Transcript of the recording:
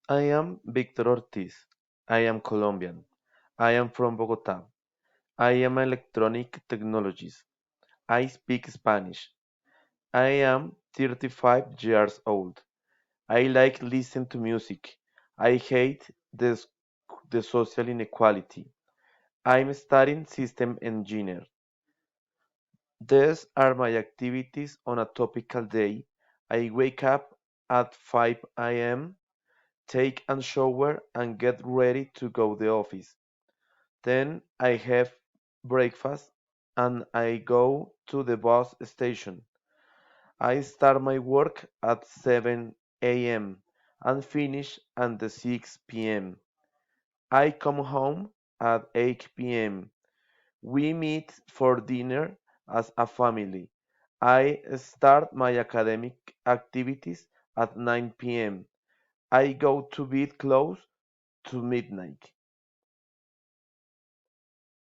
I am Victor Ortiz. I am Colombian. I am from Bogota. I am an electronic technologist. I speak Spanish. I am 35 years old. I like listen to music. I hate the social inequality. I'm studying system engineer. These are my activities on a typical day. I wake up at 5 a.m., take a shower and get ready to go to the office. Then I have breakfast and I go to the bus station. I start my work at 7 a.m. and finish at the 6 p.m. I come home at 8 p.m. We meet for dinner as a family. I start my academic activities at 9 p.m. I go to bed close to midnight.